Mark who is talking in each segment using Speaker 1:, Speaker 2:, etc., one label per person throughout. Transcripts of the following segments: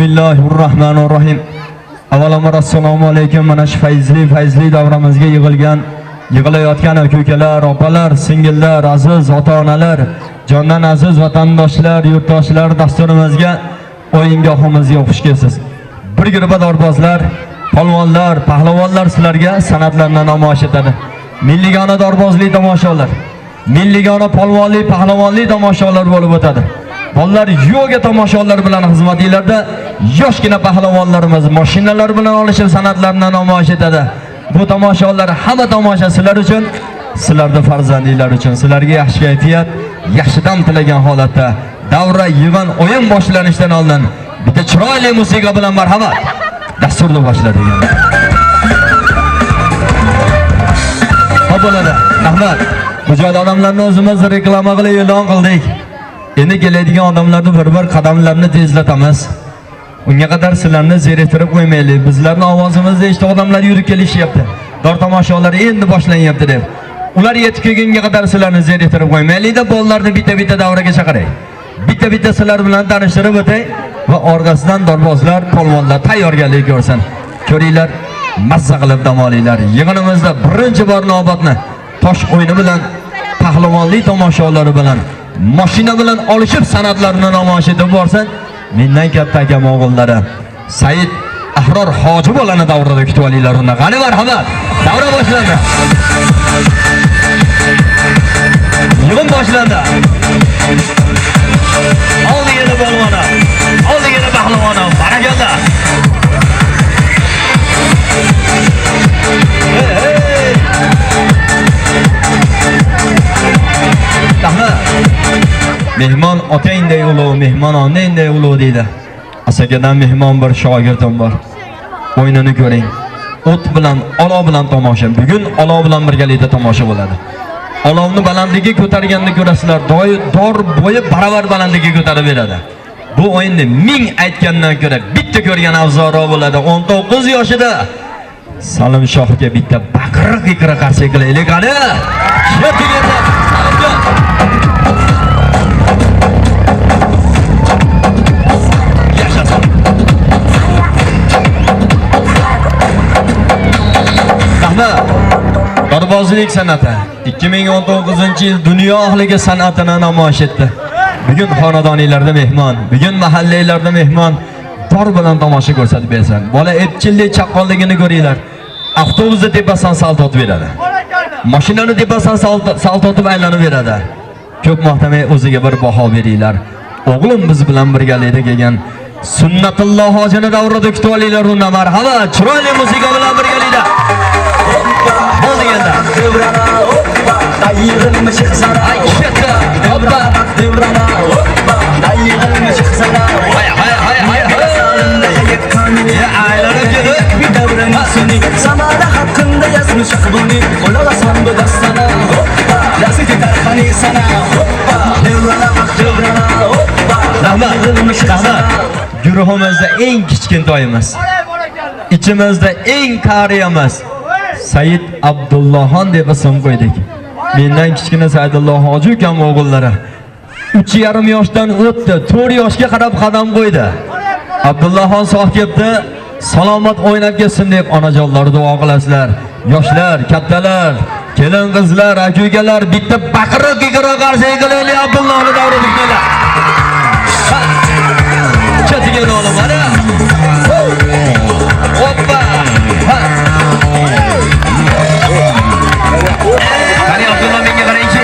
Speaker 1: Bismillahirrahmanirrahim. Avvalambor assalomu alaykum. Mana shu fayzli davramizga yig'ilayotgan aka-ukalar, opalar, singillar, aziz ota-onalar, jondan aziz vatandoshlar, yurtdoshlar dasturimizga o'yingohimizga xush kelibsiz. Bir guruh dorbozlar, polvonlar, pahlavonlar sizlarga san'atlarini namoyish etadi. Milligona dorbozlik tomoshalar, milligona polvonlik, pahlavonlik tomoshalar bo'lib o'tadi. Bolalar yoga tomoshalar bilan xizmatinglarda yoshgina pahlavonlarimiz mashinalar bilan olishib san'atlarini namoyish etadi. Bu tomoshalar hamma tomosha sizlar uchun, sizlarning farzandinglar uchun, sizlarga yaxshi kayfiyat, yaxshi dam tilagan holatda davra yig'in o'yin boshlanishidan oldin bitta chiroyli musiqa bilan marhamat. Dasturni boshladik. Bo'ladi. Rahmat. Bu joyda odamlarni o'zimiz reklama qilib e'lon qildik. Endi keladigan odamlarni bir qadamlarini tezlatamiz. Unga qadar sizlarni zeriktirib qo'ymaylik. Bizlarning ovozimizni eshitib odamlar yurib kelishyapti. Dor tomoshalari endi boshlanyapti deb. Ular yetib kelgunga qadar sizlarni zeriktirib qo'ymaylik deb bolalarni bitta davraga chaqiray. Bitta sizlar bilan tanishtirib o'tay va orqasidan dorbozlar, polvonlar tayyorgarlik ko'rsin. Ko'ringlar, mazza qilib dam olinglar. Yig'inimizda birinchi bor navbatni tosh o'yini bilan, pahlavonlik tomoshalari bilan, mashina bilan olishib san'atlarini namoyish etib borsin. Mendan katta akam o'g'illari Said Ahror Hoji bo'lani davrada kutib olinglar. Unda qani marhamat. Davra boshlandi. Yig'in boshlandi. Oldiga polvona, oldiga pahlavona, barakallah. Mehmon otangday ulug', mehmon onangday ulug' deydi. Asakadan mehmon bir shogirdim bor. O'yinini ko'ring. O't bilan, olov bilan tomosha. Bugun olov bilan birgalikda tomosha bo'ladi. Olovni balandligiga ko'targanini ko'rasizlar. Dor bo'yi baravar balandligiga ko'tarib beradi. Bu o'yinni ming aytgandan ko'ra bitta ko'rgan afzalroq bo'ladi. 19 yoshida Salim Shohga bitta baqiriq qarshi qilaylik qani. Dorbozlik san'ati 2019-yil dunyo ahliga san'atini namoyish etdi. Bugun xonadoninglarda mehmon, bugun mahallalarda mehmon dor bilan tomosha ko'rsatib bersin. Bola epchillik, chaqqonligini ko'ringlar. Avtobusda tepasidan saltot beradi. Mashinani tepasidan saltotib aylanib beradi. Ko'p maqtamay o'ziga bir baho beringlar. O'g'lim biz bilan birgalikda kelgan Sunnatulloh hojini davrada kutib olinglar. Unda marhamat, chiroyli musiqa bilan birgalikda. Bo'lganda devrana hoppa, dayirimiz qizara ayshata, hoppa, devrana hoppa, dayirimiz qizara hay ya aylanib kelib bir davrani seni samara haqqında yazmış buni qo'lasan bu dastana hoppa, laziti tarxani sana hoppa, devrana hoppa, dayirimiz qizara guruhimizda eng kichkintoyimiz, ichimizda eng qariyamiz Said Abdullohxon deb ism qo'ydik. Mendan kichkina Saidulloh hoji ukam o'g'illari 3,5 yoshdan o'tdi, 4 yoshga qarab qadam qo'ydi. Abdullohxon sog' kelibdi, salomat o'ynab kelsin deb onajonlar duo qilasizlar. Yoshlar, kattalar, kelin qizlar, aka-ukalar bitta baqiriq qarshi qilaylik Abdullohni davrada kelinglar. Chatiga o'g'lim mana. Hoppa. Qani Abdulloh menga qaraychi.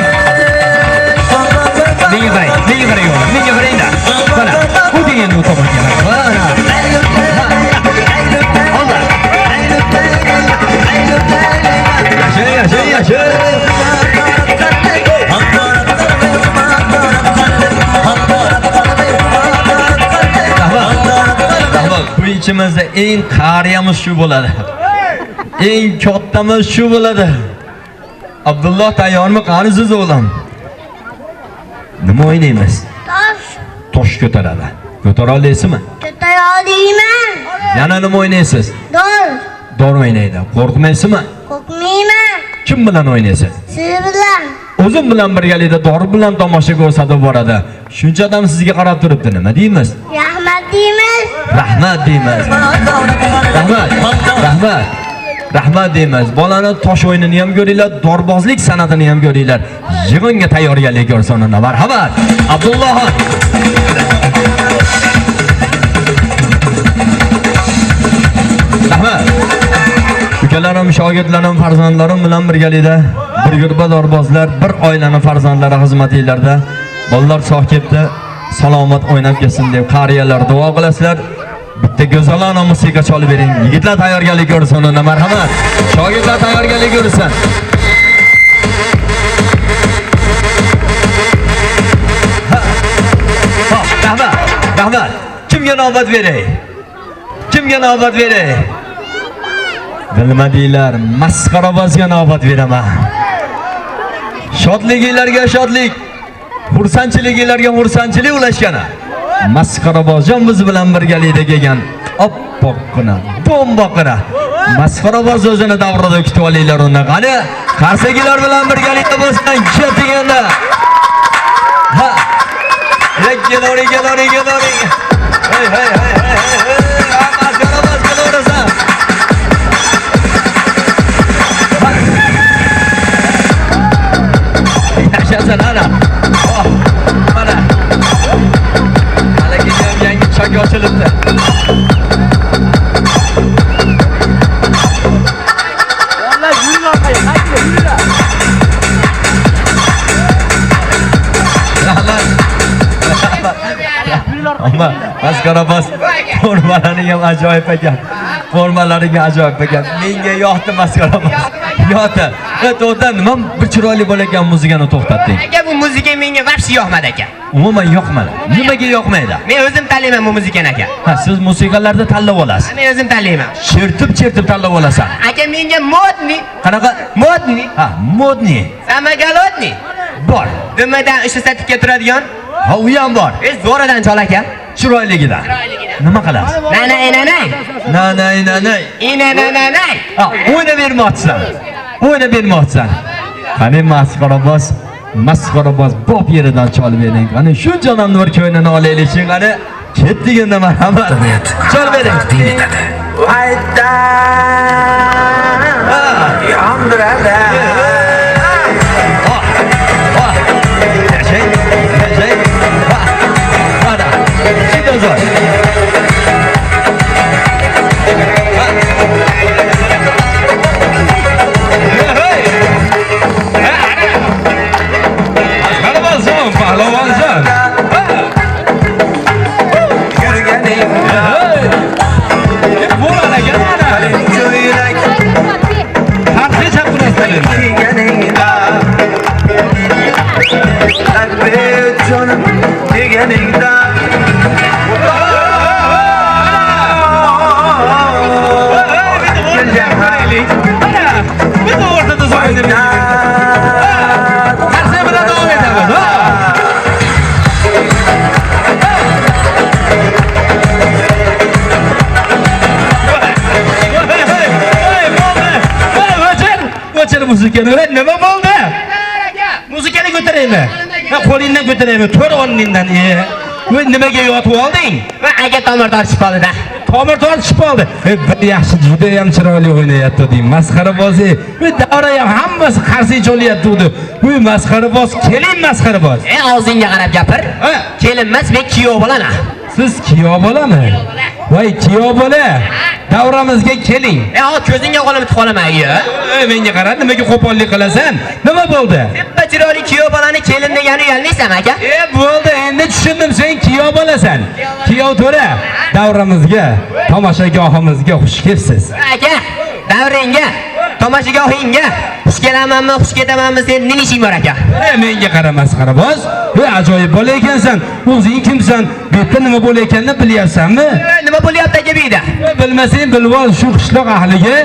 Speaker 1: Menga qarang-da. Mana, bu degan u tomonga qarang. Allah. Yaxshi. Bu ichimizda eng qariyamiz shu bo'ladi. Eng kattamiz shu bo'ladi. Abdulloh tayyormi? Qani siz o'g'lim? Nima o'ynaymiz? Tosh ko'taradi. Ko'tara olasizmi?
Speaker 2: Ko'tara olmayman.
Speaker 1: Yana nima o'ynaysiz? Dor o'ynaydi. Qo'rqmaysizmi?
Speaker 2: Qo'rqmayman.
Speaker 1: Kim bilan o'ynaysiz?
Speaker 2: Siz bilan.
Speaker 1: o'zim bilan birgalikda dori bilan tomosha ko'rsatib boradi. Shuncha odam sizga qarab turibdi, nima deymiz?
Speaker 2: Rahmat deymiz.
Speaker 1: Rahmat deymiz. Rahmat. Rahmat deymiz. Bolani tosh o'yinini ham ko'ringlar, dorbozlik san'atini ham ko'ringlar. Yig'inga tayyorgarlik ko'rsin. Marhamat. Abdullohxon. Rahmat. Ukalarim, shogirdlarim, farzandlarim bilan birgalikda bir guruh dorbozlar, bir oilaning farzandlari xizmatinglarda. Bolalar sog' kelibdi, salomat o'ynab kelsin deb qariyalar duo qilasizlar. Bitta go'zalona musiqa cholib bering. Yigitlar tayyorgarlik ko'rsin. Marhamat. Shogirdlar tayyorgarlik ko'rsin. Rahmat. Rahmat. Kimga navbat beray? Kimga navbat beray? Bilmadinglar, masxarabozga navbat beraman. Shodliginglarga shodlik, xursandchiliginglarga xursandchilik ulashgani. Masxarabozjon biz bilan birgalikda kelgan. Oppoqqina, bomboqqina. Masxaraboz o'zini davrada kutib olinglar uni. Qani, qarsagilar bilan birgalikda bo'lsin, ketinganda. Ha. Kelavering. Hey. Masxaraboz kelaversan. Yaşasın ana. Oh, mana. Hali yangi chak ochilibdi.
Speaker 3: Vallahi yürü orqaga, qaytib yürü.
Speaker 1: Rahmat. Amma masxarabaz formalarining ham ajoyib ekan. Formalariga ajoyib ekan. Menga yoqdi masxarabaz. Yo'qdi. To'xta, nima bir chiroyli bo'lagan muzikani to'xtatding?
Speaker 3: Aka bu muzika menga vaqti yoqmadi aka.
Speaker 1: Umuman yoqmadi. Nimaga yoqmaydi?
Speaker 3: Men o'zim tanlayman bu muzikani aka.
Speaker 1: Ha, siz musiqalarda tanlab olasiz.
Speaker 3: Men o'zim tanlayman.
Speaker 1: Chertib tanlab olasan.
Speaker 3: Aka menga modni,
Speaker 1: Qanaqa?
Speaker 3: modni,
Speaker 1: Ha, modni.
Speaker 3: samagalotni.
Speaker 1: Bor.
Speaker 3: Nimadan ishlasa tikka turadigan?
Speaker 1: Ha, u ham bor.
Speaker 3: Zo'radan chol aka.
Speaker 1: Chiroyligidan. Nima qilasiz?
Speaker 3: Nanay.
Speaker 1: Nanay.
Speaker 3: Inananay.
Speaker 1: Ha, o'ynab bermoqchisan. Qani masxarabaz bob yeridan cholib bering. Qani shu jonamni bir ko'ynini olaylik. Qani ketdik endi marhamat. Chol bering.
Speaker 4: Hayda yondiradi.
Speaker 1: Yashay. Mana. Shunday zo'r. Pahlavonjon.
Speaker 4: Yurganing
Speaker 1: Bo'lar ekan ana.
Speaker 4: yurak
Speaker 1: Qancha chaqirasizlar endi?
Speaker 4: deganingda qalbi jonim deganingda
Speaker 1: Biz o'rtada so'yinib qarsa bilan davom etamiz. O'chir muzikani. Nima bo'ldi? Muzikani ko'taraymi? Ha, qo'lingdan ko'taraymi? To'r o'rningdan. Voy, nimaga yotib olding?
Speaker 3: Va aka tomir tortishib qoldi-da.
Speaker 1: Tomir tortishib qoldi. Bir yaxshi juda ham chiroyli o'ynayapti deng. Masxarabozi. Bu davra ham hammasi qarshi cho'lyapti edi. Bu masxaraboz, keling masxaraboz.
Speaker 3: Og'zingga qarab gapir.
Speaker 1: Ha.
Speaker 3: Kelinmas, men kuyov bo'laman.
Speaker 1: Siz kuyov bo'lami? Voy, kuyov bo'la. Davramizga keling.
Speaker 3: Ko'zingga qo'lim bitib qolaman-ku.
Speaker 1: Menga qara, nimaga qo'pollik qilasan? Nima bo'ldi?
Speaker 3: Bitta chiroyli kuyov bolani kelin degani uyalmaysan aka?
Speaker 1: Bo'ldi, endi tushundim, sen kuyov bo'lasan. Kuyov to'ra, davramizga, tomoshagohimizga xush kelibsiz.
Speaker 3: Aka, davringga, tomoshagohingga xush kelamanmi, xush ketamanmi, sen nima ishing bor aka?
Speaker 1: Menga qara masxaraboz. Ajoyib bola ekansan. O'zing kimsan? Bu yerda nima bo'layotganini bilyapsanmi?
Speaker 3: Nima bo'lyapti aka bu yerda?
Speaker 1: Bilmasang, bilib ol, shu qishloq ahliga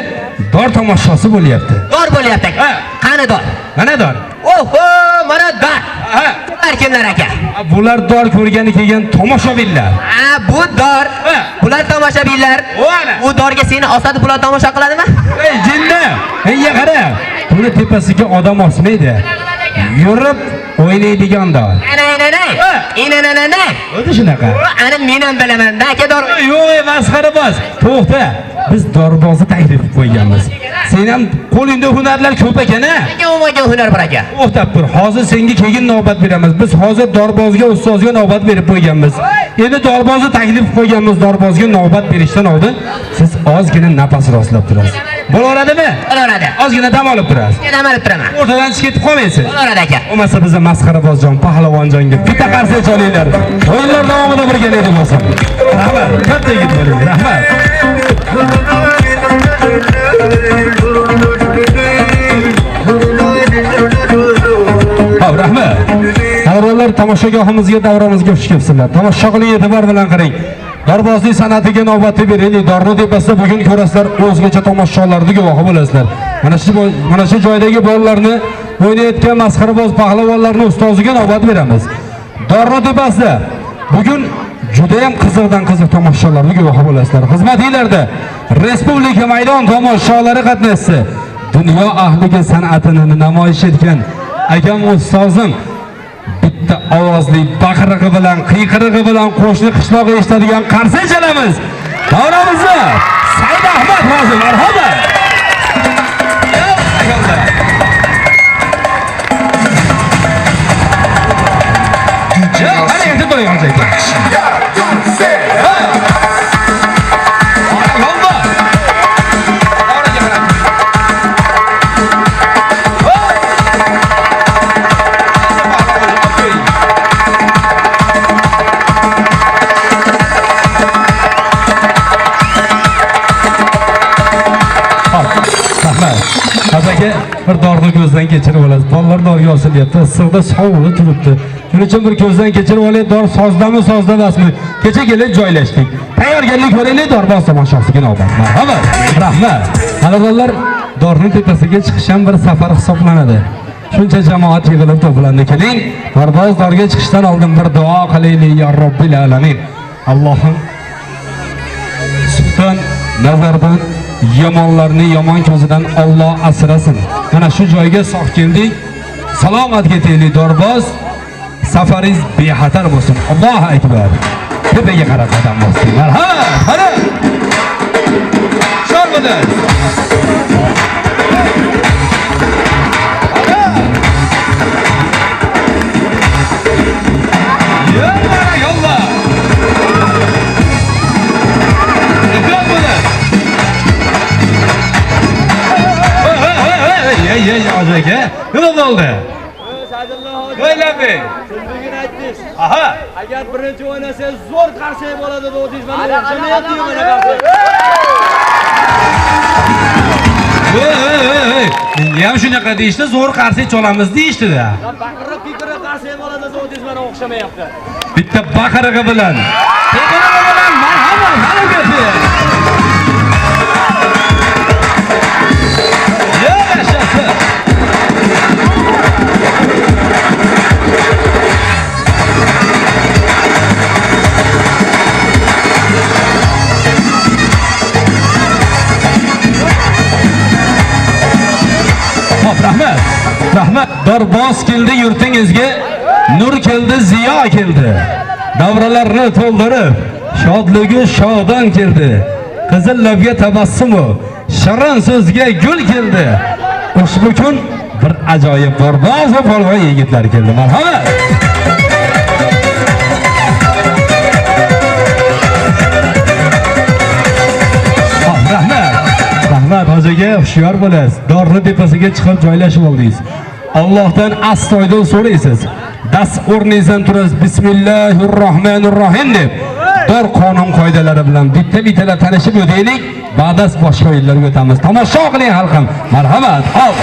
Speaker 1: dor tomoshasi bo'lyapti.
Speaker 3: Dor bo'lyapti aka. Qani dor?
Speaker 1: Mana dor.
Speaker 3: Oho, mana dor. Bular kimlar aka?
Speaker 1: Bular dor ko'rgani kelgan tomoshabinlar.
Speaker 3: Bu dor. Bular tomoshabinlar. U dorga seni osadi, bular tomosha qiladimi?
Speaker 1: Jinni, menga qara. Buni tepasiga odam osmaydi.
Speaker 5: yurib o'ynaydigan dor.
Speaker 3: Ana.
Speaker 5: O'zi shunaqa.
Speaker 3: Ana men ham bilaman-da, aka dor.
Speaker 5: Yo'q, masxaraboz. To'xta. Biz dorbozni taklif qilib qo'yganmiz. Sen ham qo'lingda hunarlar ko'p ekan-a?
Speaker 3: Aka o'magan hunar bor aka.
Speaker 5: To'xtab tur. Hozir senga keyin navbat beramiz. Biz hozir dorbozga, ustozga navbat berib qo'yganmiz. Endi dorbozni taklif qilib qo'yganmiz. Dorbozga navbat berishdan oldin siz ozgina nafas rostlab turasiz. Bo'laveradimi?
Speaker 3: Bo'laveradi.
Speaker 5: Ozgina dam olib turasiz.
Speaker 3: Dam olib turaman.
Speaker 5: O'rtadan chiqib ketib qolmaysiz.
Speaker 3: Bo'laveradi aka.
Speaker 5: Bo'lmasa bizni masxarabozjon, pahlavonjonga bitta qarsa cholinglar. O'yinlar davomida birgalikda bo'lsin. Rahmat. Katta yigit bo'ling. Rahmat. Rahmat. Qadrlar tomoshagohimizga davramizga xush kelibsizlar. Tomosha qiling, e'tibor bilan qarang. Dorbozlik san'atiga navbatni beraylik. Dorni tepasida bugun ko'rasizlar, o'zgacha tomoshalarning guvohi bo'lasizlar. Mana shu joydagi bolalarni o'ynayotgan masxaraboz pahlavonlarning ustoziga navbat beramiz. Dorni tepasida bugun juda ham qiziq tomoshalarning guvohi bo'lasizlar. Xizmatinglarda Respublika maydon tomoshalari qatnashchisi, dunyo ahliga san'atini namoyish etgan akam ustozim bitta ovozli baqirig'i bilan, qiyqirig'i bilan qo'shni qishloqqa eshitadigan qarsa chalamiz. Davramizda Said Ahmad hozir marhamat. Qani endi to'ygan joyda. Qazaga bir dorni ko'zdan kechirib olasiz. Bolalar dorga osilyapti, issiqda sovuqda turibdi. Shuning uchun bir ko'zdan kechirib olaylik. Dor sozdami, sozda emasmi? Kecha kelib joylashdik. Tayyorgarlik ko'raylik, dorboz tomosasiga navbat. Marhamat. Rahmat. Qadrlar, dorning tepasiga chiqish ham bir safar hisoblanadi. Shuncha jamoat yig'ilib to'plandi. Keling, dorboz dorga chiqishdan oldin bir duo qilaylik, ya Robbil alamin. Allohim sulton nazardan yomonlarni yomon ko'zidan Alloh asrasin. Mana shu joyga sog' keldik. Salomat ketaylik dorboz. Safaringiz bexatar bo'lsin. Allohu akbar. Tepaga qarab qadam bosinglar. Ha, qara. Shorbadan. Yolla. Aka, nima bo'ldi? O'ylabing.
Speaker 6: Bugun aytdingiz.
Speaker 5: Aha.
Speaker 6: Agar birinchi o'ynasangiz zo'r qarshi bo'ladi dedingiz. Mana o'xshamayapti mana qarshi.
Speaker 5: Menga ham shunaqa deyishdi, zo'r qarshi cholamiz deyishdi-da.
Speaker 6: Baqirib qarshi bo'ladi dedingiz, mana o'xshamayapti.
Speaker 5: Bitta baqirig'i bilan. Baqirig'i bilan marhamat, mana gapir. Rahmat. Dorboz keldi yurtingizga, nur keldi, ziyo keldi. Davralarni to'ldirib, shodligi shodon keldi. Qizil labga tabassumu, shirin so'zga gul keldi. Ushbu kun bir ajoyib dorboz va polvon yigitlar keldi. Marhamat. Rahmat hojiga hushyor bo'lasiz. Dorni tepasiga chiqib joylashib oldingiz. Allohdan astoydil so'raysiz. Dast o'rningizdan turasiz. Bismillahirrohmanirrohim deb dor qonun qoidalari bilan bitta-bittalar tanishib o'taylik. Ba'das boshqa o'yinlarga o'tamiz. Tomosha qiling xalqim. Marhamat. Hop.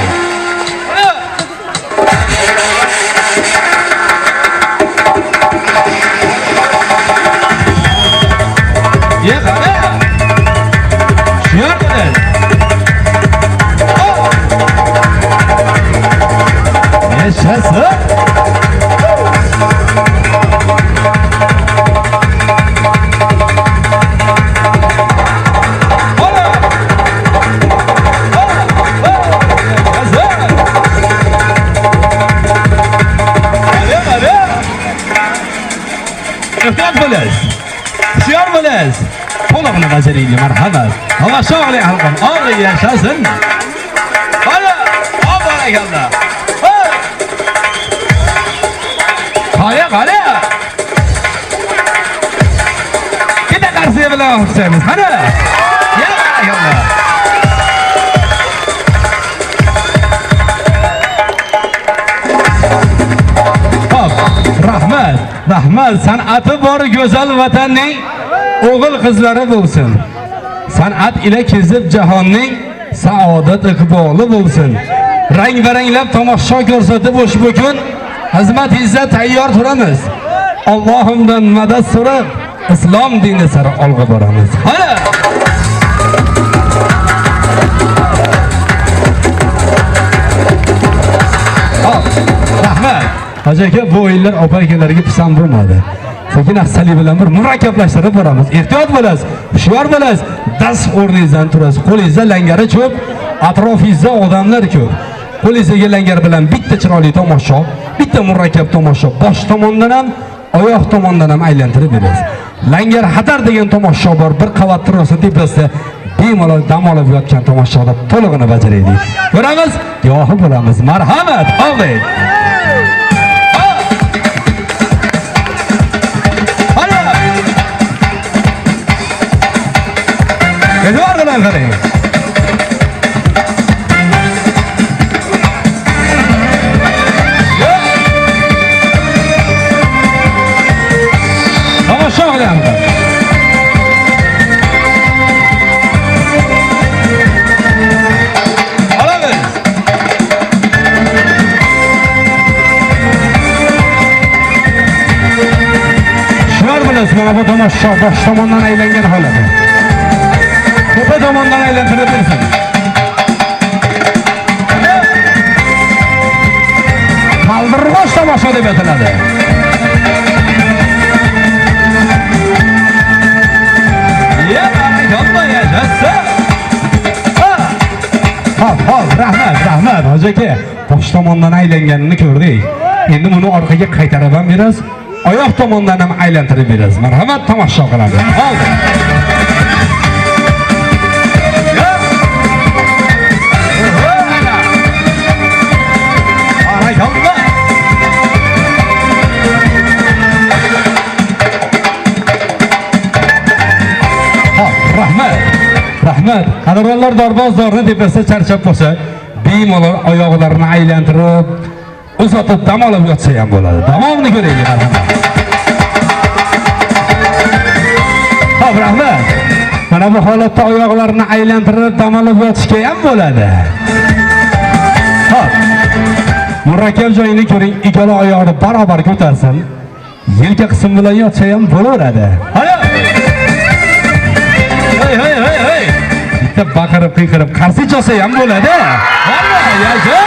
Speaker 5: Qara. Hushyor bo'lasiz. Yaşasın. Hazır. bo'las. To'liqni bajaraylik, marhamat. Tomosha qiling xalqim, og'ir yashasın. Hadi, barakallah. Qaya. Keta qarsiya bilan o'xshaymiz. Hadi. Ya barakallah. Rahmat, san'ati bor go'zal vatanning o'g'il qizlari bo'lsin. San'at ila kezib jahonning saodat iqboli bo'lsin. Rang-baranglab tomosha ko'rsatib ushbu kun xizmatingizga tayyor turamiz. Allohimdan madad so'rab, islom dini sari olg'a boramiz. Hadi. Rahmat. Hoji aka, bu o'yinlar opa-akalarga pisand bo'lmadi. Lekin afsali bilan bir murakkablashtirib boramiz. Ehtiyot bo'lasiz, hushyor bo'lasiz. Dast o'rningizdan turasiz. Qo'lingizda langari ko'p, atrofingizda odamlar ko'p. Qo'lingizga langar bilan bitta chiroyli tomosha, bitta murakkab tomosha bosh tomondan ham, oyoq tomondan ham aylantirib berasiz. Langar xatar degan tomosha bor, bir qavat terrasa tepasida bemalol dam olib yotgan tomoshalar to'lig'ini bajaraylik. Ko'ramiz, guvohi bo'lamiz. Marhamat, og'ay. E'tibor bilan qarang. Tomosha qilyapmiz. Olamiz. Shular bilasiz, mana bu tomosha bosh tomondan aylangan holati. Tepa tomondan aylantirib bersin. Qaldirg'och tomosha deb ataladi. Ya, barakalloh yashasa. Hop, rahmat. Hoji aka, bosh tomondan aylanganini ko'rdik. Endi buni orqaga qaytarib ham berasiz, oyoq tomondan ham aylantirib berasiz. Marhamat, tomosha qilamiz. Oldi. Rahmat. Qadrlar dorbozorni tepasida charchab qolsa, bemalol oyoqlarini aylantirib, uzatib dam olib yotsa ham bo'ladi. Davomini ko'raylik, marhamat. Xo'p, rahmat. Mana bu holatda oyoqlarini aylantirib dam olib yotishga ham bo'ladi. Xo'p. Murakkab joyini ko'ring, ikkala oyoqni barobar ko'tarsin. Yelka qismi bilan yotsa ham bo'laveradi. Hayot. Hey. Bitta baqirib qarshi chosa ham bo'ladi. Vallahi yasha.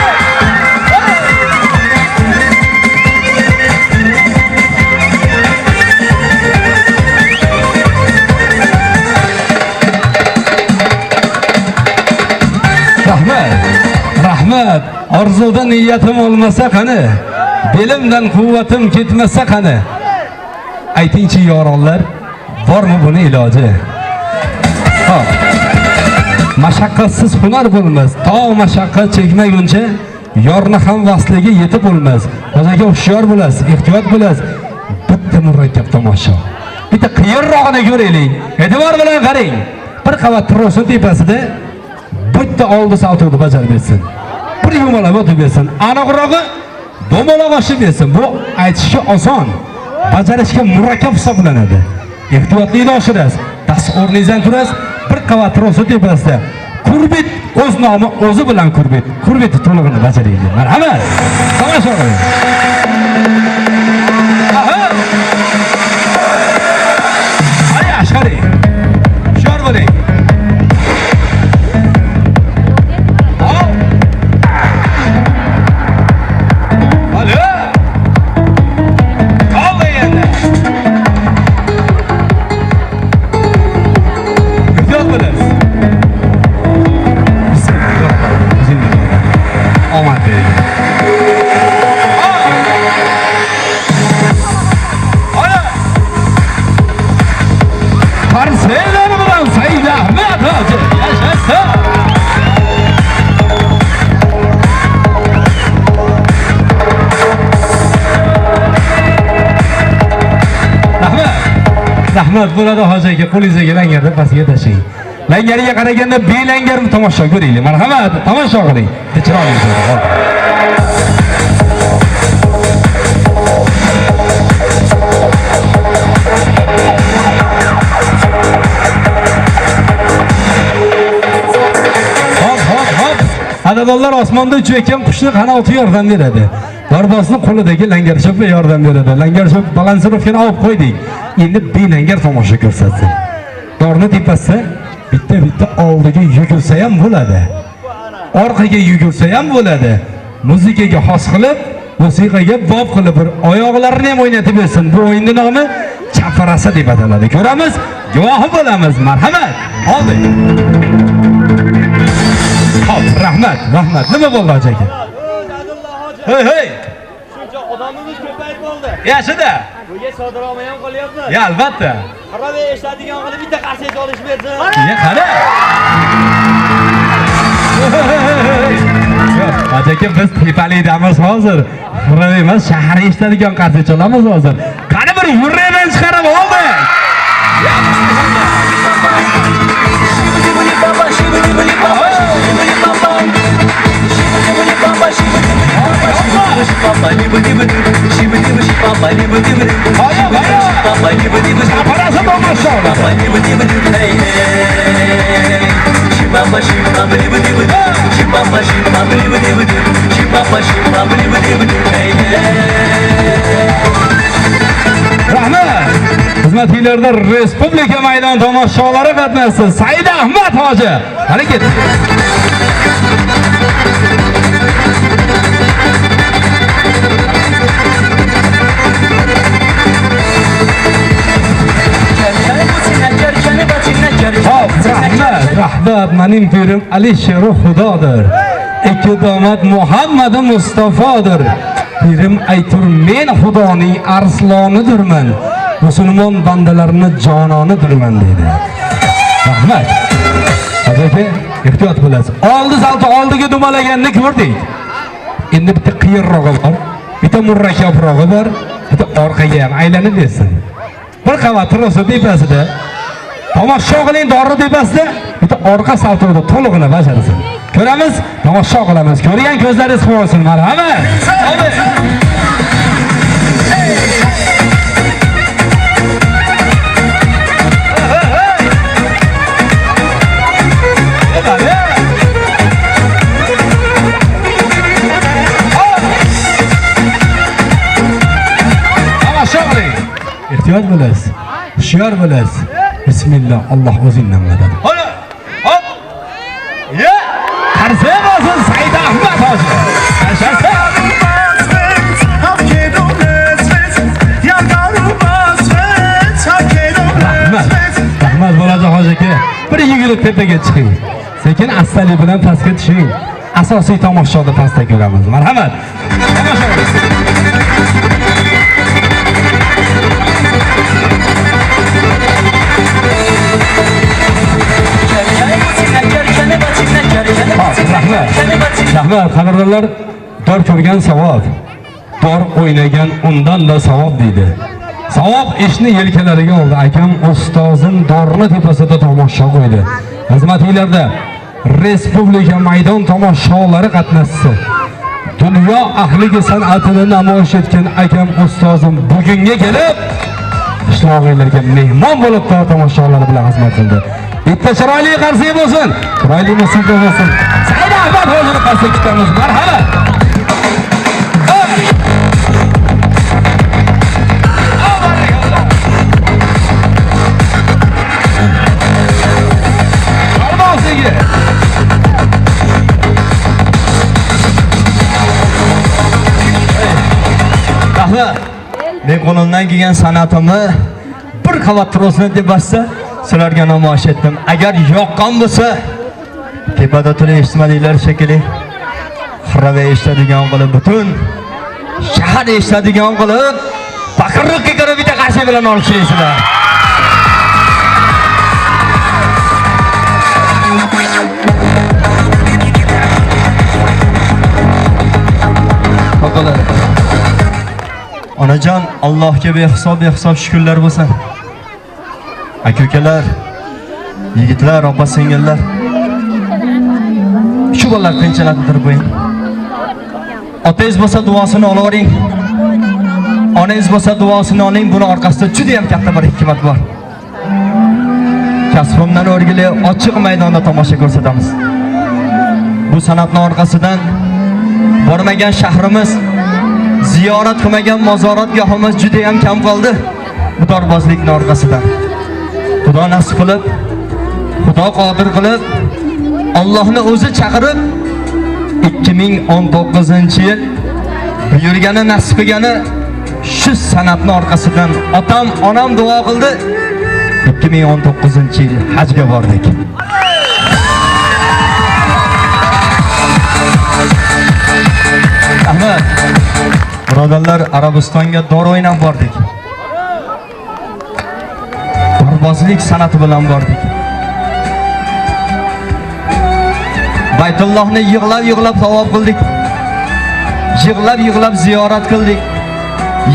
Speaker 5: Rahmat. Orzuda niyatim olmasa qani, belimdan quvvatim ketmasa qani. Aytingchi yoronlar, bormi buni iloji? Xo'p. Mashaqqatsiz hunar bo'lmas. Tog' mashaqqat chekmaguncha yorni ham vasliga yetib bo'lmas. O'ziga hushyor bo'lasiz, ehtiyot bo'lasiz. Bitta murakkab tomosha. Bitta qiyinrog'ini ko'raylik. E'tibor bilan qarang. Bir qavat terrasa tepasida bitta oldi saltoni bajarib bersin. Bir yumalab o'tib bersin. Aniqrog'i do'maloq oshib bersin. Bu aytishga oson, bajarishga murakkab hisoblanadi. Ehtiyotli oshirasiz. Dast o'rningizdan turasiz. Bir qavat terrasa tepasida kurbet o'z nomi o'zi bilan kurbet. Kurbetni to'lig'ini bajaraylik. Marhamat. Tomosha qiling. Aha. Ay, ashqari. Hushyor bo'ling. Qarsaylar bilan Said Ahmad hoji. Yashasın. Rahmat bo'ladi hoji aka, qo'lingizga langarni pastga tashlang. Langariga qaraganda belangarni tomosha ko'ringlar. Marhamat, tomosha qiling. Chiroyli bo'ladi. Adadonlar osmonda uchayotgan qushni qanoti yordam beradi. Darbosni qo'lidagi langarchopga yordam beradi. Langarchop balansirovkani olib qo'ydik. Endi belangar tomosha ko'rsatsin. Dorni tepasida bitta oldiga yugursa ham bo'ladi. Orqaga yugursa ham bo'ladi. Muzikaga xos qilib, musiqaga bob qilib bir oyoqlarini ham o'ynatib bersin. Bu o'yinning nomi chaparasa deb ataladi. Ko'ramiz, guvohi bo'lamiz. Marhamat. Oldi. Hop, rahmat. Nima bo'ldi hoji aka? Hey.
Speaker 6: Shuncha odamimiz ko'payib qoldi.
Speaker 5: Yaxshi-da.
Speaker 6: Bunga sodiromay ham qolyapmiz.
Speaker 5: Ya, albatta.
Speaker 6: Qarab eshitadigan qilib bitta qarsak solish bersin.
Speaker 5: Ya, qara. Hoji aka, biz tepalikdamiz hozir. Qarab emas, shahar eshitadigan qarsak chalamiz hozir. Qani bir yurayman chiqarib oldi. Rahmat. Xizmatlarda Respublika maydon tomoshalari qatnashdi. Said Ahmad hoji. Harakat. Rahmat, mening pirim Alisher Xudodir. Ikki domad Muhammad Mustafodir. Pirim aytur men Xudoning arslonidirman. Musulmon bandalarini jononidirman dedi. Rahmat. Hazrati ehtiyot bo'lasiz. Oldiga dumalaganni ko'rdik. Endi bitta qiyinrog'i bor, bitta murrakkabrog'i bor, bitta orqaga ham aylanib bersin. Bir qavat rosa tepasida, tomosha qiling Dorni tepasida, bitta orqa saltoda to'lig'ini bajarsin. Ko'ramiz, tomosha qilamiz. Ko'rgan ko'zlaringiz quvonsin. Marhamat. Ehtiyot bo'lasiz. Hushyor bo'lasiz. Bismillah, Alloh o'zingdan madad. Hop. Ya! Qarsa bo'lsin Said Ahmad hoji. Yashasa. Rahmat bo'ladi hoji aka. Bir yugurib tepaga chiqing. Sekin astalik bilan pastga tushing. Asosiy tomoshani pastda ko'ramiz. Marhamat. Tomosha qiling. Rahmat, qadrdonlar, dor ko'rgan savob, dor o'ynagan undan da savob deydi. Savob ishni yelkalariga oldi. Akam ustozim Dorni tepasida tomosha qo'ydi. Xizmatlarda Respublika maydon tomoshalari qatnashdi. Dunyo ahliga san'atini namoyish etgan akam ustozim bugunga kelib qishloqlarga mehmon bo'lib tomoshalari bilan xizmat qildi. Bitta chiroyli qarsak bo'lsin. Chiroyli musiqa bo'lsin. Said Ahmad hozir qarsak kutamiz. Marhamat.
Speaker 1: Rahmat. Men qo'limdan kelgan san'atimni bir qavat turosini deb bassa, sizlarga namoyish etdim. Agar yoqqan bo'lsa, tepada turib eshitmadinglar shekilli. Xirava eshitadigan qilib, butun shahar eshitadigan qilib, faqirlikka kirib bitta qarshi bilan olib chiqaysizlar. Onajon, Allohga behisob shukrlar bo'lsin. Aka-ukalar, yigitlar, opa-singillar. Shu bolalar qanchalarni turib qo'ying. Otangiz bo'lsa duosini olavering. Onangiz bo'lsa duosini oling. Buni orqasida juda ham katta bir hikmat bor. Kasbimdan o'rgili ochiq maydonda tomosha ko'rsatamiz. Bu san'atning orqasidan bormagan shahrimiz, ziyorat qilmagan mozoratgohimiz juda ham kam qoldi. Bu dorbozlikning orqasidan. Xudo nasib qilib, Xudo qodir qilib, Allohning o'zi chaqirib 2019-yil buyurgani nasib qilgani shu san'atning orqasidan otam, onam duo qildi. 2019-yil hajga bordik. Ahmad, birodarlar, Arabistonga dor o'ynab bordik. Dorbozlik san'ati bilan bordik. Baytullohni yig'lab savob qildik. Yig'lab ziyorat qildik.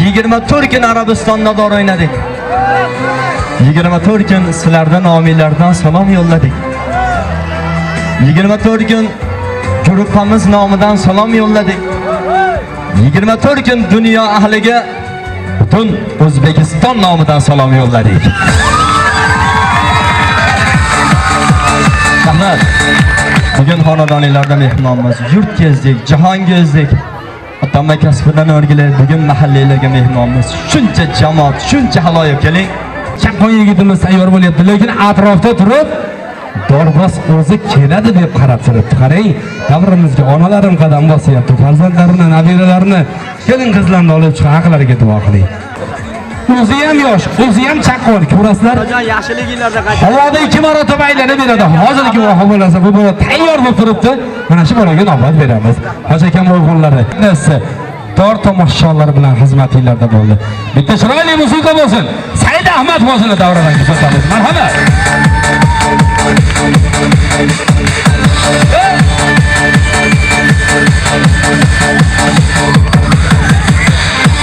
Speaker 1: 24 kun Arabistonda dor o'ynadik. 24 kun sizlardan nomiylardan salom yo'lladik. 24 kun guruhimiz nomidan salom yo'lladik. 24 kun dunyo ahliga butun O'zbekiston nomidan salom yo'lladik. Ahmad, bugun xonadonlarda mehmonmiz, yurt kezdik, jahon kezdik. Otamma kasbidan o'rgilib, bugun mahalliylarga mehmonmiz. Shuncha jamoat, shuncha haloyiq keling.
Speaker 5: Chaqqon yigitimiz tayyor bo'lyapti, lekin atrofda turib dorboz o'zi keladi deb qarab turibdi. Qarang, davrimizga onalarim qadam bosyapti, farzandlarini, nabiralarini, kelin qizlarni olib chiqib haqlariga duo qiling. O'zi ham yosh, o'zi ham chaqqon, ko'rasizlar.
Speaker 6: Onajon, yaxshiliginglarda qayta.
Speaker 5: Havoda 2 marotaba aylanib beradi. Hozirgi voha bo'lsa, bu bola tayyor bo'lib turibdi. Mana shu bolaga navbat beramiz. Hoji akam o'g'illari, nasi dor tomoshalar bilan xizmatinglarda bo'ldi. Bitta chiroyli musiqa bo'lsin. Said Ahmad o'zini davradan ko'rsatamiz. Marhamat.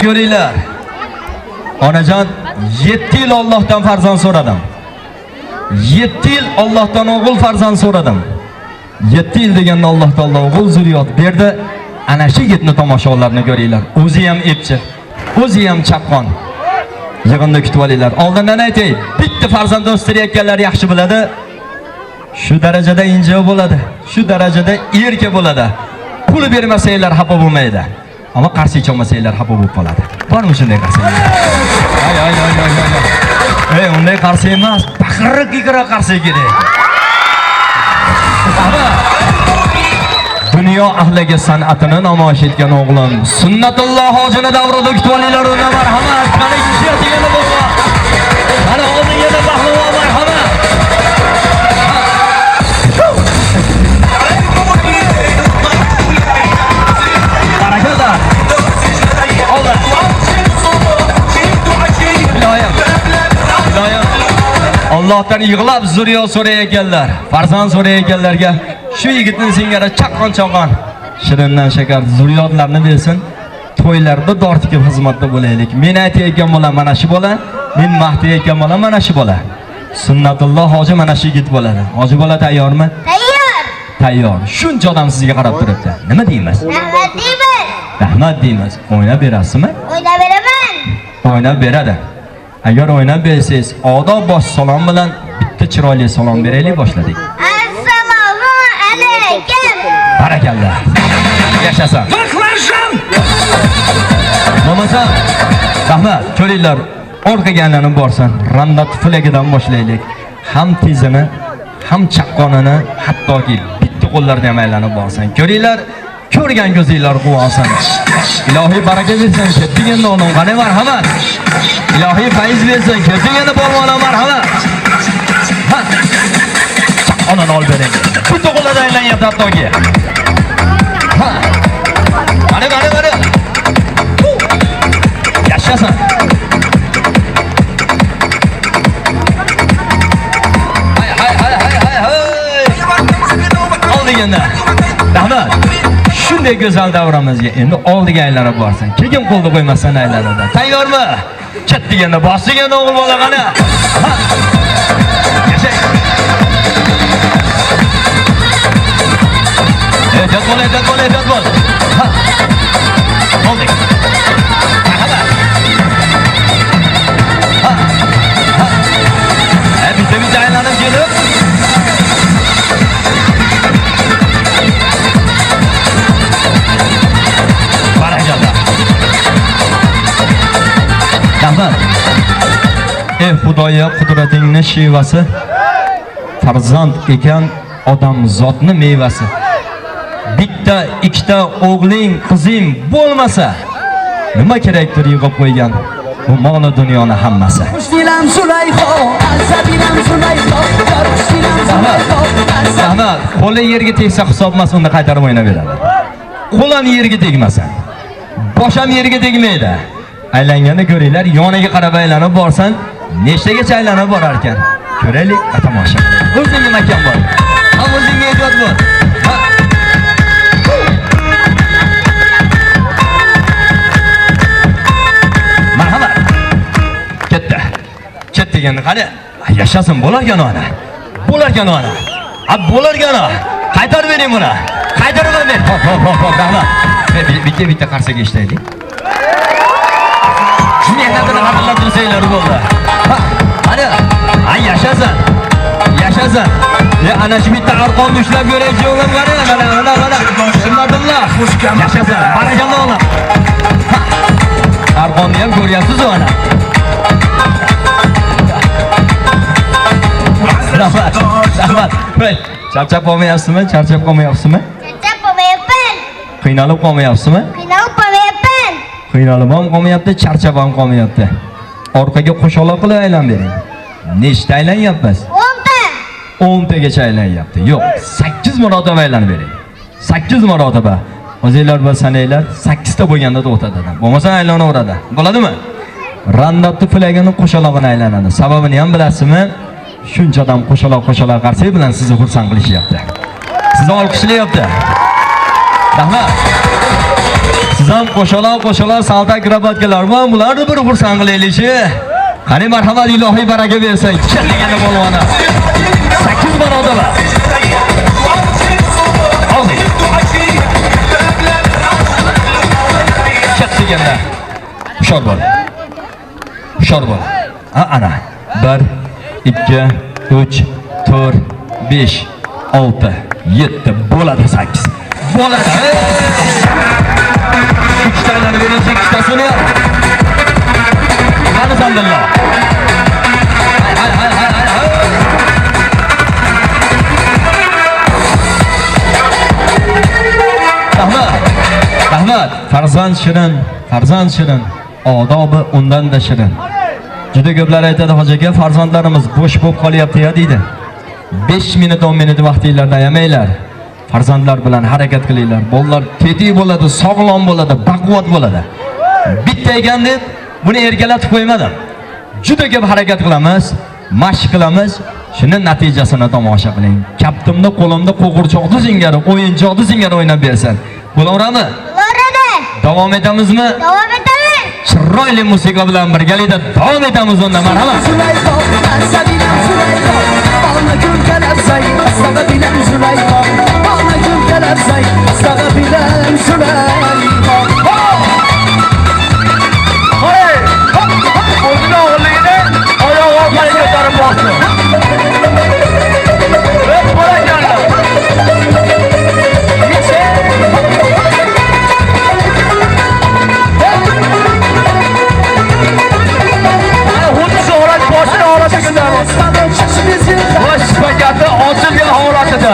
Speaker 1: Ko'ringlar. Onajon, 7 yil Allohdan farzand so'radim. 7 yil Allohdan o'g'il farzand so'radim. 7 yil deganda Alloh taolo o'g'il zurriyot berdi. Ana shu yigitni tomoshalarni ko'ringlar. O'zi ham epchi, o'zi ham chaqqon. Yig'inda kutib olinglar. Oldindan aytay, bitta farzand o'stirayotganlar yaxshi biladi. Shu darajada injiq bo'ladi, shu darajada erka bo'ladi. Pul bermasanglar xafa bo'lmaydi. Ammo qarshi chiqmasanglar xafa bo'lib qoladi. Bormi shunday qarshi? Ay, unday qarshi emas, baqiriq-yiqira qarshi kerak. Dunyo ahliga san'atini namoyish etgan o'g'lim Sunnatulloh hojini davrida kutib olinglar. Unda marhamat, qani ishlar degani bo'lsa. Mana oldinga pahlavon marhamat. Barakallah. Allohdan yig'lab zurriyot so'rayotganlar, farzand so'rayotganlarga shu yigitning singari chaqqon-chaqqon shirindan shakar zurriyotlarni bersin. To'ylarda dor tikib xizmatda bo'laylik. Men aytayotgan bola mana shu bola, men maqtayotgan bola mana shu bola. Sunnatulloh hoji mana shu yigit bo'ladi. Hoji bola tayyormi?
Speaker 2: Tayyor.
Speaker 1: Tayyor. Shuncha odam sizga qarab turibdi. Nima deymiz?
Speaker 2: Rahmat deymiz.
Speaker 1: Rahmat deymiz. O'ynab berasizmi?
Speaker 2: O'ynab beraman.
Speaker 1: O'ynab beradi. Agar o'ynab bersangiz, odob bosh salom bilan bitta chiroyli salom beraylik boshladik.
Speaker 2: Assalomu alaykum.
Speaker 1: Barakallah. Yashasin. Bo'lmasa, rahmat, ko'ringlar, orqaga aylanib borsin. Randat flagidan boshlaylik. Ham tezini, ham chaqqonini, hattoki bitta qo'llarni ham aylanib borsin. Ko'ringlar, ko'rgan ko'zinglar quvonsin. Ilohiy baraka bersin. Ketdinganda o'g'lim, qani marhamat. Ilohiy fayz bersin. Ketdinganda bo'lmona marhamat. Ha. Chaqqonini olib bering. Bitta qo'llardan aylanyapti hattoki. Ha. Qani. Yashasin. Hay. Oldinganda. Rahmat. shunday go'zal davramizga endi oldiga aylanib borsin. Keyin qo'lni qo'ymasdan aylanadi. Tayyormi? Chet deganda bos deganda o'g'il bola qani? Yashang. Ehtiyot bo'l. Ha. Oldik. Bitta aylanib kelib. Barakalloh. Rahmat. Ey Xudoya, qudratingning shevasi, farzand ekan odam zotni mevasi. Bitta, ikkita o'g'ling, qizing bo'lmasa, nima kerakdir yig'ib qo'ygan bu mol dunyoni hammasi.
Speaker 7: Xushdilam Zulayxo, asabilam Zulayxo, xushdilam Zulayxo.
Speaker 1: Rahmat, qo'li yerga tegsa hisob emas, unda qaytarib o'ynaveradi. Qo'lan yerga tegmasa, bosh ham yerga tegmaydi. Aylangani ko'ringlar, yoniga qarab aylanib borsan, nechtagacha aylanib borar ekan. Ko'raylik, tomosha. O'zingga makon bor. O'zingga ehtiyot bo'l. Marhamat. Ket deganda qani? Yashasin bo'larkan ona. Bo'larkan. Qaytarib bering buni. Qaytarib ber. Hop, rahmat. Bitta qarsaga ishlaylik. Shuni yanatini qadrlab tursanglar bo'ldi. Qani? Yashasin. Ana shu bitta arqonni ushlab ko'raychi o'g'lim qani? Mana. Shunladimlar. Yashasin. Barakalloh o'g'lim. Arqonni ham ko'ryapsiz-ku ana. Rahmat. Charchab qolmayapsizmi?
Speaker 2: Charchab qolmayapman.
Speaker 1: Qiynalib qolmayapsizmi? Qiynalib ham qolmayapti, charchab ham qolmayapti. Orqaga qo'shaloq qilib aylan bering. Nechta aylanyapmiz? 10 tagacha aylanyapti. Yo'q, 8 marotaba aylanib bering. 8 marotaba. O'zinglar bir sanaylar, 8 ta bo'lganda to'xtatadi. Bo'lmasa aylanaveradi. Bo'ladimi? Randotni filagini qo'shalog'ini aylanadi. Sababini ham bilasizmi? Shunchadan qo'shaloq qarsak bilan sizni xursand qilishyapti. Sizni olqishlayapti. Rahmat. Siz ham qo'shaloq salto akrobatkalar bilan bularni bir xursand qilaylikchi. Qani marhamat, ilohiy baraka bersin. Kelgani bo'lg'ana. 8 marotaba. Oldi. Kelganda. Hushor bo'l. Ana. 1 2 3 4 5 6 7 bo'ladi 8. Bo'ladi. Ikkitalarni bering, ikkitasini. Mana sandallar. Hay. Rahmat. Farzand shirin. Odobi undan da shirin. Juda ko'plar aytadi, hoji aka, farzandlarimiz bo'sh bo'lib qolyapti ya deydi. 5 minut 10 minut vaqtinglarni ayamanglar. Farzandlar bilan harakat qilinglar. Bolalar tetik bo'ladi, sog'lom bo'ladi, baquvvat bo'ladi. Bitta ekan deb buni erkalatib qo'ymadim. Juda ko'p harakat qilamiz, mashq qilamiz, shuni natijasini tomosha qiling. Kaptimda qo'limda qo'g'irchoqni singari, o'yinchoqni singari o'ynab bersan. Bo'laveradimi?
Speaker 2: Bo'ladi.
Speaker 1: Davom etamizmi?
Speaker 2: Davom etamiz.
Speaker 1: Chiroyli musiqa bilan birgalikda davom etamiz unda. Marhamat.
Speaker 7: Zulayxo, asabilam Zulayxo, olma gulkalab say, asabilam Zulayxo, olma gulkalab say, asabilam Zulayxo.
Speaker 6: O'zini o'g'ligini oyog'i orqaga ko'tarib bosdi. Bo'laganlar. Bosh pakati ochilgan holatida.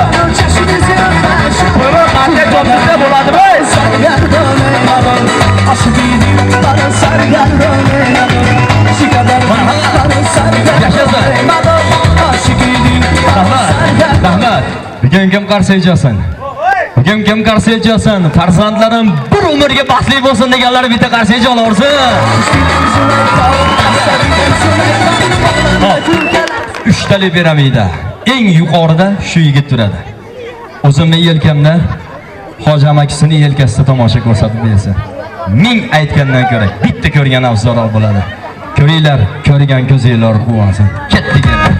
Speaker 6: Buni qanday topsa bo'ladimi?
Speaker 1: Rahmat. Bugun kim qarshi echasan? Farzandlarim bir umrga baxtli bo'lsin deganlar bitta qarshi echalaversin. 3 tali piramida. Eng yuqorida shu yigit turadi. O'zimni yelkamda hoji amakisini yelkasida tomosha ko'rsatib bersin. Ming aytgandan ko'ra bitta ko'rgan afzalroq bo'ladi. Ko'ringlar, ko'rgan ko'zinglar quvonsin. Ketdik endi.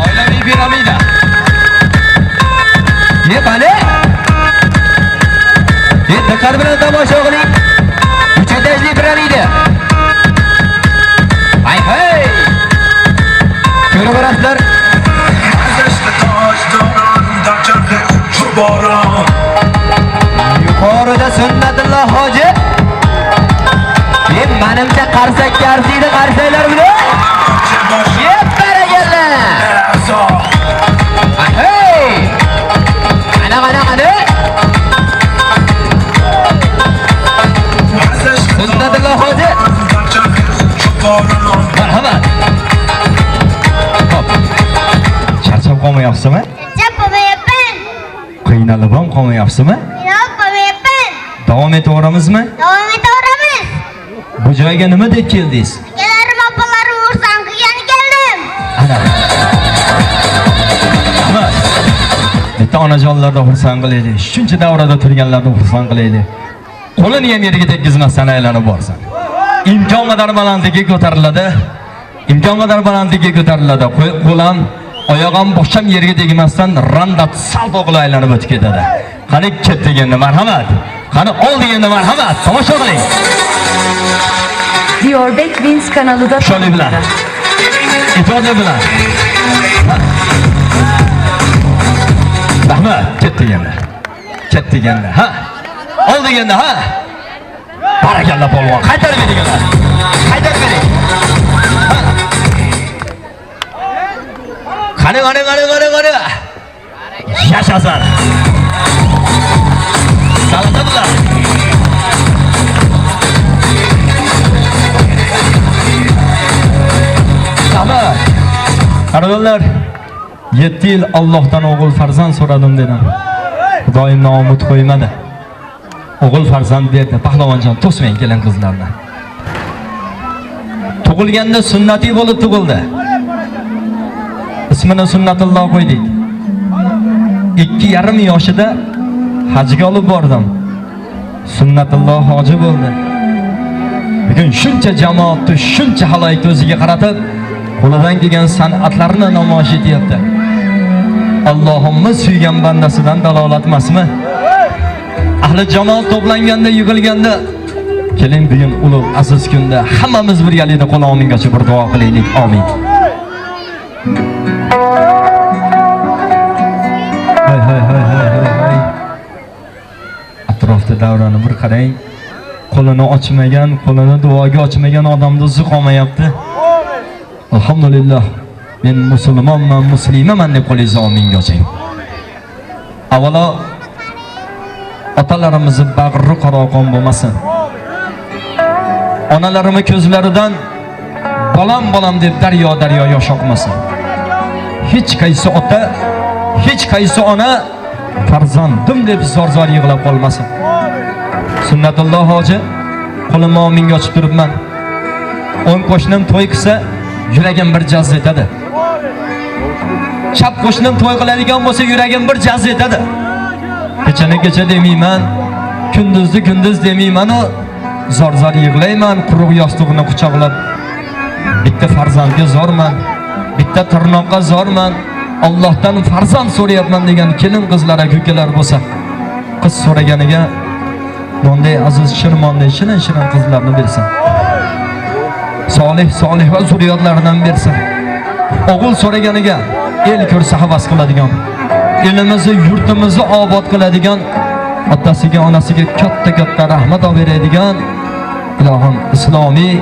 Speaker 1: Oilaviy piramida. Bale. Diqqat bilan tomosha qiling. Uchadajli piramida. Hay. Ko'raverasizlar. Yuqorida Sunnatullo hoji. Menimcha qarsakka arsiydi, qarsaylar bilan. Barakallah. Hey! Ana. Sunnatullo hoji. Marhamat. Hop. Charchab qolmayapsizmi?
Speaker 2: Chapamayapman.
Speaker 1: Qiynalib ham qolmayapsizmi?
Speaker 2: Yo'qmayapman.
Speaker 1: Davom etaveramizmi?
Speaker 2: Davom etaveramiz.
Speaker 1: Bu joyga nima deb keldingiz?
Speaker 2: Akalarim, opalarim xursand qilgani keldim.
Speaker 1: Ana. Bitta onajonlarni xursand qilaylik. Shuncha davrada turganlarni xursand qilaylik. Qo'lini ham yerga tekkizmasdan aylanib borsan. Imkon qadar balandlikka ko'tariladi. Imkon qadar balandlikka ko'tariladi. Qo'lam, oyog'im bosham yerga tegmasdan randat salto qilib aylanib o'tib ketadi. Qani ketdik endi, marhamat. Qani oldik endi, marhamat. Tomosha qiling.
Speaker 8: Diyarbek Wins kanalida
Speaker 1: Sholi bilan. Ifoda bilan. Rahmat, ketdik endi. Ketdik endi, ha? Oldik endi, ha? Barakallah polvon. Qaytarib bering. Qaytarib bering. Qani. Yashasin. Salata bilan. Rahmat. Qaroqlar 7 yil Allohdan o'g'il farzand so'radim dedim. Xudoyim noumid qo'ymadi. O'g'il farzand berdi. Pahlavonjon to'smang kelin qizlarni. Tug'ilganda sunnatiy bo'lib tug'ildi. Ismini Sunnatulloh qo'ydik. 2,5 yoshida hajga olib bordim. Sunnatulloh hoji bo'ldi. Bugun shuncha jamoatni, shuncha haloyiqni o'ziga qaratib, qo'lidan kelgan san'atlarini namoyish etyapti. Allohimiz suygan bandasidan dalolat emasmi? Ahli jamoat to'planganda, yig'ilganda, keling bugun ulug' aziz kunda hammamiz birgalikda qo'l ominga ochib bir duo qilaylik. Amin. Hay. Atrofda davrani bir qarang. Qo'lini ochmagan, qo'lini duoga ochmagan odamni o'zi qolmayapti. Alhamdulillah. Men musulmonman, muslimaman deb qo'lingizni ominga oching. Avvalo otalarimizni bag'ri qoraqon bo'lmasin. Onalarimiz ko'zlaridan bolam deb daryo yosh oqmasin. Hech qaysi ota, hech qaysi ona farzandim deb zor yig'lab qolmasin. Sunnatulloh hoji qo'limni ominga ochib turibman. O'ng qo'shnim to'y qilsa, yuragim bir jaz etadi. Chap qo'shnim to'y qiladigan bo'lsa, yuragim bir jaz etadi. Kecha demayman, kunduzni kunduz demayman, zor yig'layman, quruq yostiqni quchoqlab. Bitta farzandga zorman, bitta tirnoqqa zorman. Allohdan farzand so'rayapman degan kelin qizlar akalar bo'lsa, qiz so'raganiga bunday aziz shirmonday shirin qizlarni bersin. Solih va zurriyotlaridan bersin. O'g'il so'raganiga el ko'rsa havas qiladigan, elimizni, yurtimizni obod qiladigan, otasiga, onasiga katta rahmat olib beradigan ilohim islomiy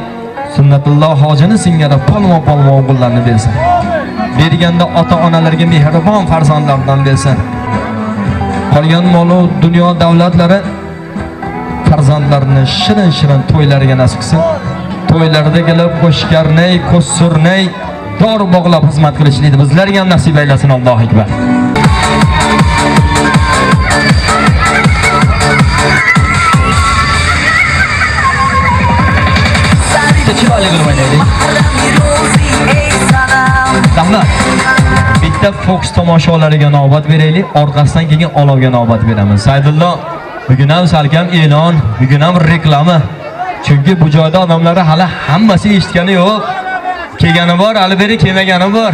Speaker 1: Sunnatulloh hojini singari polvon o'g'illarni bersin. Berganda ota-onalarga mehribon farzandlardan bersin. Qolgan mol-u dunyo davlatlari farzandlarini shirin to'ylariga nasib qilsin. To'ylarda kelib qo'shkarnay, ko'ssurnay, dor bog'lab xizmat qilishlikni bizlarga ham nasib aylasin. Allohu akbar. Rahmat. Bitta bitta Fox tomoshalariga navbat beraylik, orqasidan keyin olovga navbat beramiz. Saydullo, bugun ham salkam e'lon, bugun ham reklama. Chunki bu joyda odamlar hali hammasi eshitgani yo'q. Kelgani bor, hali beri kelmagani bor.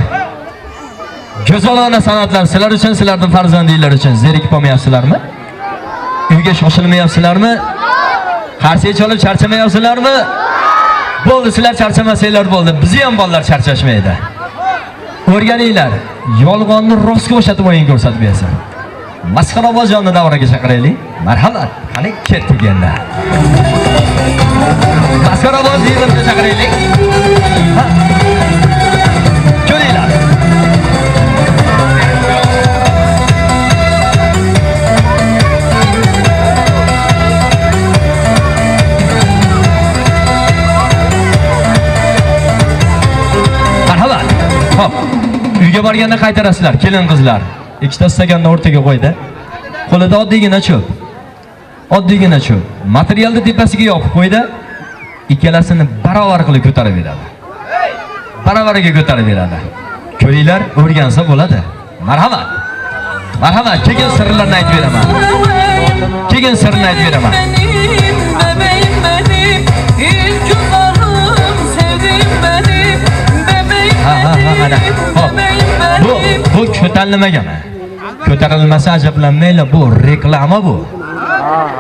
Speaker 1: Go'zalona san'atlar sizlar uchun, sizlarning farzandinglar uchun zerikib qolmayapsizlarmi? Uyga shoshilmayapsizlarmi? Qarshi chalib charchamayapsizlarmi? Bo'ldi, sizlar charchamasanglar bo'ldi. Bizi ham bolalar charchashmaydi. O'rganinglar, yolg'onni rostga o'xshatib o'yin ko'rsatib bersin. Masxarabozjonni davraga chaqiraylik. Marhamat, qani ketdik endi. Masxaraboz yig'inga chaqiraylik. Ko'ringlar. Marhamat. Hop. Uyga borganda qaytarasizlar, kelin qizlar. Ikkita staganda o'rtaga qo'ydi. Qo'lida oddiygina cho'p. Oddiygina cho'p. Materialni tepasiga yopib qo'ydi. Ikkalasini barobar qilib ko'tarib beradi. Baravariga ko'tarib beradi. Ko'ringlar, o'rgansa bo'ladi. Marhamat. Marhamat, keyin sirlarni aytib beraman. Keyin sirni aytib beraman.
Speaker 7: Bebeğim benim, ilk yıllarım sevdim beni. Bebeğim benim,
Speaker 1: Hop. Bu ko'tarilmagani. Ko'tarilmasa ajablanmanglar, bu reklama bu.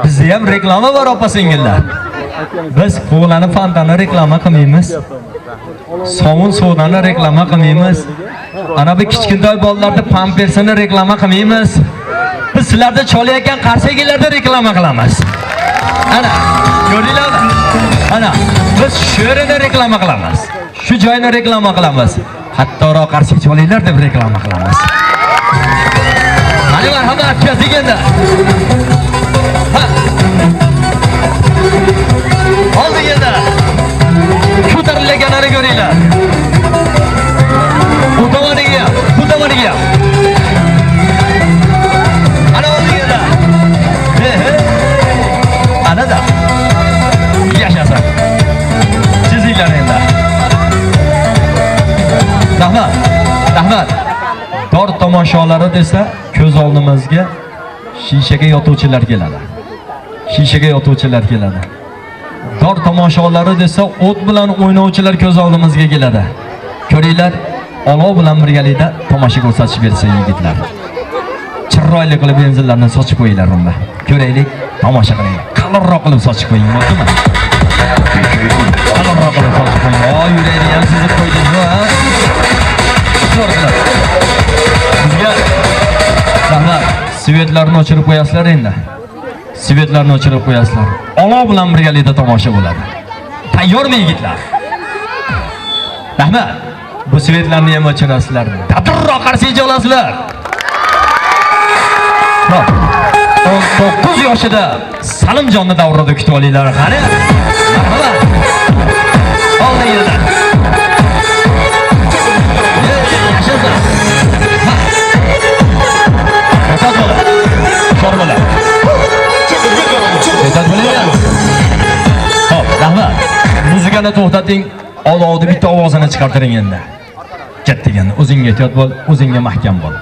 Speaker 1: Bizda ham reklama bor opa-singillar. Biz qo'lani fantani reklama qilmaymiz. Sovun suvdan reklama qilmaymiz. Ana bu kichkintoy bolalarning pampersini reklama qilmaymiz. Biz sizlarda cholayotgan qarsagilarda reklama qilamiz. Ana, ko'ringlarmi? Ana, biz shu yerda reklama qilamiz. Shu joyni reklama qilamiz. Hatto'roq qarshi cholinglar deb reklama qilamiz. Qani marhamat, ketdik endi. Oldik endi. Ko'tarilganini ko'ringlar. Bu tomoniga, bu tomoniga. Ana oldik endi. Ana da. Yashasa. Sizlar endi. Rahmat. Rahmat. Tor tomoshalari desa, ko'z oldimizga shishaga yotuvchilar keladi. Shishaga yotuvchilar keladi. Tor tomoshalari desa, o't bilan o'ynovchilar ko'z oldimizga keladi. Ko'ringlar, olov bilan birgalikda tomosha ko'rsatib bersa yigitlar. Chiroyli qilib benzinlarni sochib qo'yinglar unda. Ko'raylik, tomosha qilaylik. Qalinroq qilib sochib qo'ying, bo'ldimi? Qalinroq qilib sochib qo'ying. Voy, yuragini ham sizib qo'ydingmi, ha? Bizga rahmat, svetlarni o'chirib qo'yasizlar endi. Svetlarni o'chirib qo'yasizlar. Olov bilan birgalikda tomosha bo'ladi. Tayyormi yigitlar? Rahmat. Bu svetlarni ham o'chirasizlar. Dadilroq qarshi olasizlar. Hop. 19 yoshida Salimjonni davrada kutib olinglar, qani? Marhamat. Oldinglar. Yashasa. Formalar. Hop, rahmat. Muzikani to'xtating, olovni bitta ovozini chiqartiring endi. Ketdik endi. O'zingga ehtiyot bo'l, o'zingga mahkam bo'l.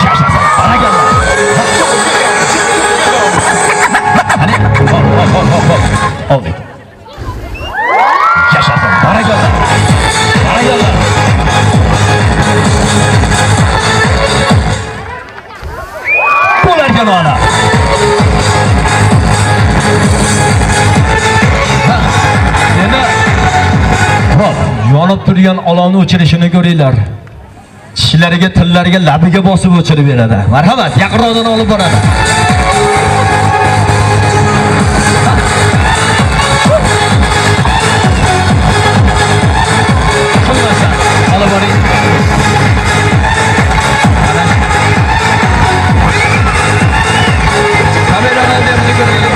Speaker 1: Yashasin, barakalloh. Qani, hop. Oldik. Yashasin, barakalloh. Barakalloh. Bo'larkan ona. Hop, yonib turgan olovni o'chirishini ko'ringlar. Tishlariga, tillariga, labiga bosib o'chirib beradi. Marhamat, yaqinroqdan olib boradi. Qilmasa, olib boring. Kameradan berdi ko'ringlar.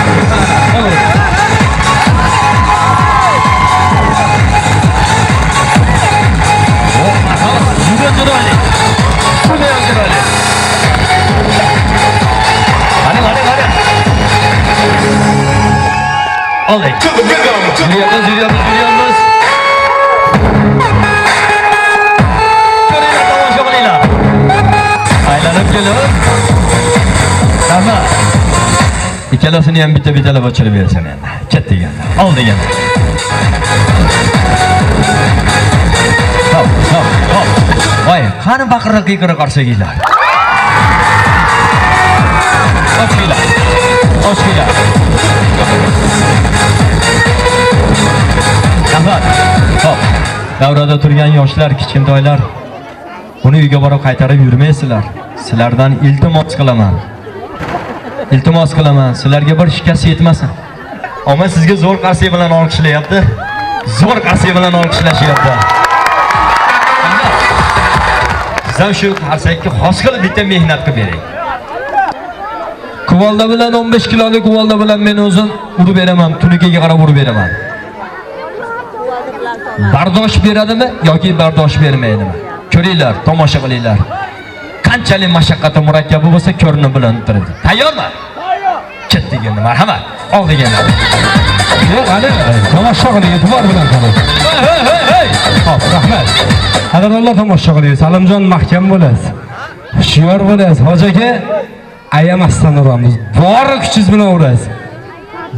Speaker 1: Oldik. Yürüyoruz. ikkalasini ham bitta-bittalab o'chirib bersin endi. Ket deganda. Ol deganda. Hop. Voy, qani baqiriq-qiqiriq qarsaginglar. Ochinglar. Hop. Davrada turgan yoshlar, kichkintoylar buni uyga borib qaytarib yurmaysizlar. Sizlardan iltimos qilaman. Sizlarga bir shikast yetmasin. Ammo sizga zo'r qarsak bilan olqishlayapti. Siz shu qarsakka xos qilib bitta mehnat qilib bering. Kuvalda bilan 15 kilolik kuvalda bilan men o'zim urib beraman, tunikiga qarab urib beraman. Bardosh beradimi yoki bardosh bermaydimi? Ko'ringlar, tomosha qilinglar. Qanchalik mashaqqati murakkabi bo'lsa ko'rinib bilan turadi. Tayyormi? Ket deganda marhamat. Ol deganda.
Speaker 5: Yo'q, hali tomosha qiling, e'tibor bilan qarang.
Speaker 1: Hey.
Speaker 5: Hop, rahmat. Qadrli tomosha qiling. Salimjon mahkam bo'lasiz. Hushyor bo'lasiz. Hoji aka, ayamasdan uramiz. Bor kuchingiz bilan urasiz.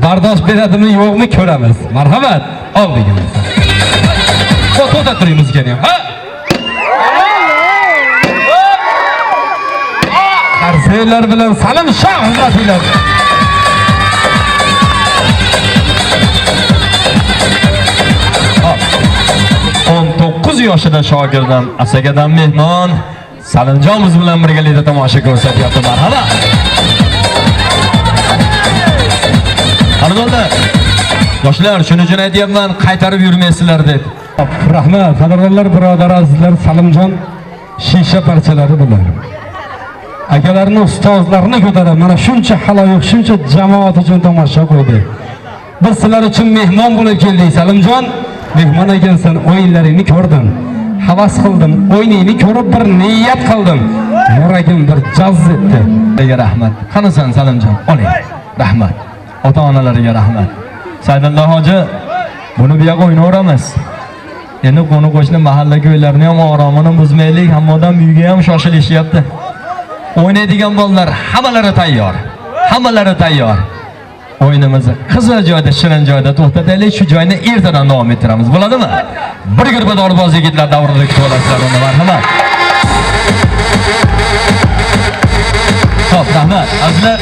Speaker 5: Bardosh beradimi, yo'qmi ko'ramiz. Marhamat. Ol deganda. Foto turimiz ekan ham. Ha? Qarsaylar bilan salom shoh hurmatlar.
Speaker 1: 19 yoshida shogirdim, Asakadan mehmon Salimjonimiz bilan birgalikda tomosha ko'rsatyapti. Marhamat. Qanday yoshlar, shuni uchun aytyapman, qaytarib yurmaysizlar deb.
Speaker 5: Rahmat, qadrli birodar azizlar, Salimjon shisha parchalari bilan akalarni, ustozlarni ko'tarib, mana shuncha haloyiq, shuncha jamoat uchun tomosha qo'ydi. Biz sizlar uchun mehmon bo'lib keldik. Salimjon, mehmon ekansan, o'yinlaringni ko'rdim. Havas qildim, o'yiningni ko'rib bir niyat qildim. Yuragim bir jazz etdi.
Speaker 1: Sizga rahmat. Qanasan Salimjon? Oling. Rahmat. Ota-onalariga rahmat. Saidullo hoji, buni bu yoqqa o'ynaveramiz. Endi qo'ni-qo'shni mahalla ko'ylarini ham oromini buzmaylik, hammadan uyga ham shoshilishyapti. O'ynaydigan bolalar hammalari tayyor. O'yinimizni qizil joyda, shirin joyda to'xtataylik, shu joyni ertadan davom ettiramiz. Bo'ladimi? Bir gurba dorboz yigitlar davrida kutib uni marhamat. Xo'p, rahmat. Azizlar